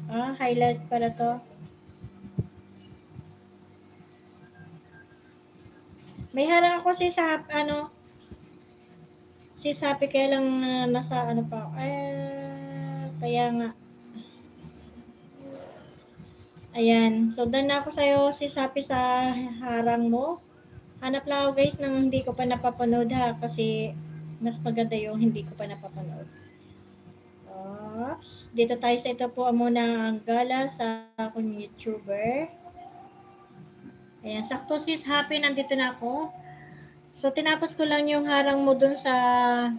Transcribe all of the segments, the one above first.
Highlight pala to. May harang ako si Sapi kaya lang nasa ano pa. Kaya nga. Ayan. So, done na ako sa'yo si Sapi sa harang mo. Hanap lang ako guys ng hindi ko pa napapanood ha. Kasi mas maganda yung hindi ko pa napapanood. Oops. Dito tayo sa ito po muna ang gala sa akong YouTuber. Ayan. Sakto sis Happy. Nandito na ako. So, tinapos ko lang yung harang mo dun sa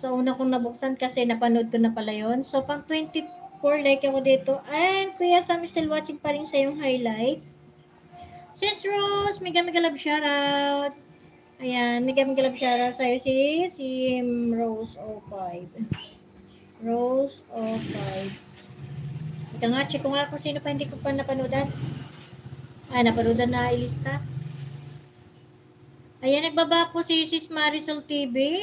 una kong nabuksan kasi napanood ko na pala yun. So, pang 24 like ako dito. And Kuya Sam is still watching pa rin sa yung highlight. Sis Rose, mega love shoutout. Ayan, mega love shoutout sa'yo si Rose 05. Rose 05. Ika nga, check ko nga kung sino pa hindi ko pa napanoodan. Napanoodan na ilista. Ayan, nagbaba po si Sis Marisol TV.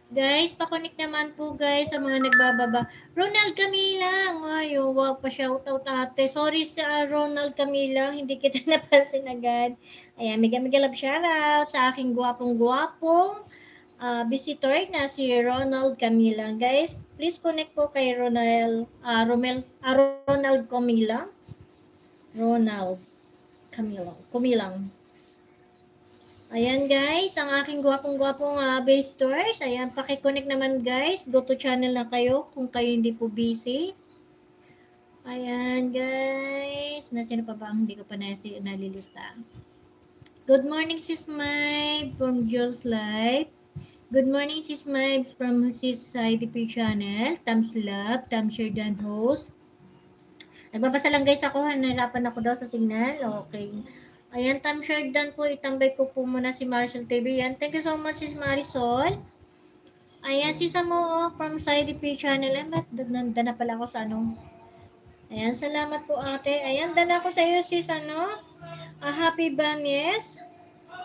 Guys, pakonik naman po guys sa mga nagbababa. Ronald Camila, ayo, wow pa shoutout ate. Sorry sa Ronald Camila, hindi kita napansin agad. Ayan, mega love shoutout sa aking gwapong visitor na si Ronald Camila. Guys, please connect po kay Ronald Camila. Ronald Camilang. Ayan guys, ang aking gwapong visitors. Ayan, pakiconnect naman guys. Go to channel na kayo kung kayo hindi po busy. Ayan guys. Nasino pa ba ang hindi ko pa nalilista? Good morning Sis Mibes from Jules Life. Good morning Sis Mibes from Sis IDP channel. Thumbs love, thumbs share dan host. Nagbabasa lang guys ako. Nahirapan ako daw sa signal. Okay. Ayan, time share dan po. Itambay ko po muna si Marcel TV. Ayan, thank you so much, Sis Marisol. Ayan, si Samo from Side P channel. Ayan, nanda na pala ako sa ano. Ayan, salamat po ate. Ayan, dana ako sa iyo, sis Happy Banyes.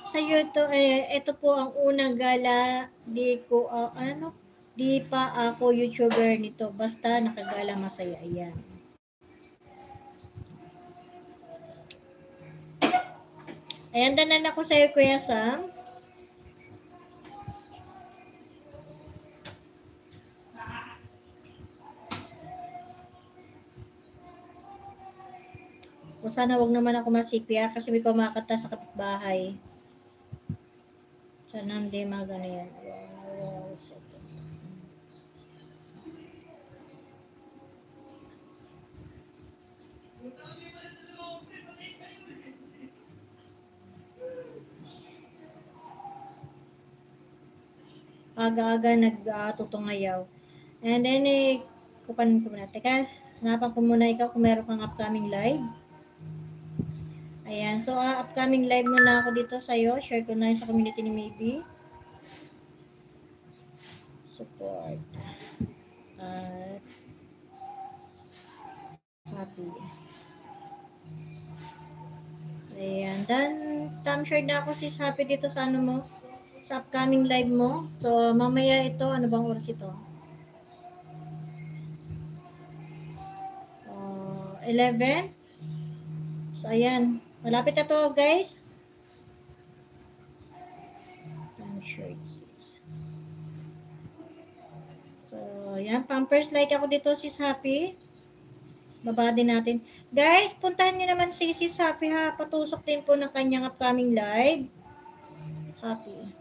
Sa iyo ito, ito po ang unang gala. Di pa ako YouTuber nito. Basta nakagala masaya. Ayan. Ayan, danan ako sa iyo, Kuya Sam. O sana wag naman ako masikya kasi may kumakata sa kapitbahay. Sana hindi magano yan. Aga-aga nagtutungayaw. And then, kupanin ko muna. Teka, hanapan ko muna ikaw kung meron kang upcoming live. Ayan. So, upcoming live muna ako dito sa'yo. Share ko na sa community ni Maybe. Support. Happy. Ayan. Then, time share na ako sis Happy dito sa ano mo. Sa upcoming live mo. So, mamaya ito, ano bang oras ito? 11. So, ayan. Malapit na to, guys. So, ayan. Pampers like ako dito, sis Happy. Baba din natin. Guys, puntahan nyo naman si sis Happy ha. Patusok din po ng kanyang upcoming live. Happy.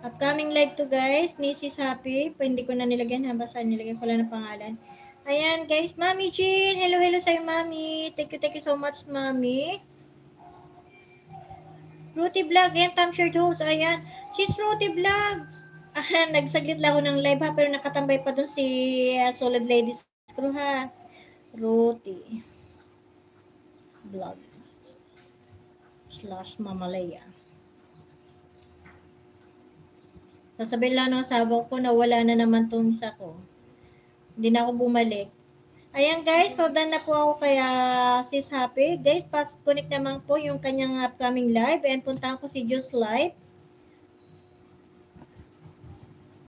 Upcoming live to guys, ni sis Happy. Hindi ko na nilagyan ha. Basta nilagyan ko lang ng pangalan. Ayan guys, Mami Jean. Hello sa'yo Mami. Thank you so much Mami. Ruty Vlog. Ayan, Tom Shirt Host. Ayan. Sis Ruty Vlogs. Nagsaglit lang ako ng live ha. Pero nakatambay pa dun si Solid Ladies Crew ha. Ruty Vlog / Mamalaya. Sasabihin lang ng asawa ko na wala na naman tong isa ko. Hindi na ako bumalik. Ayan guys, so done na po ako kaya sis Happy. Guys, connect naman po yung kanyang upcoming live and puntahan ko si Just Live.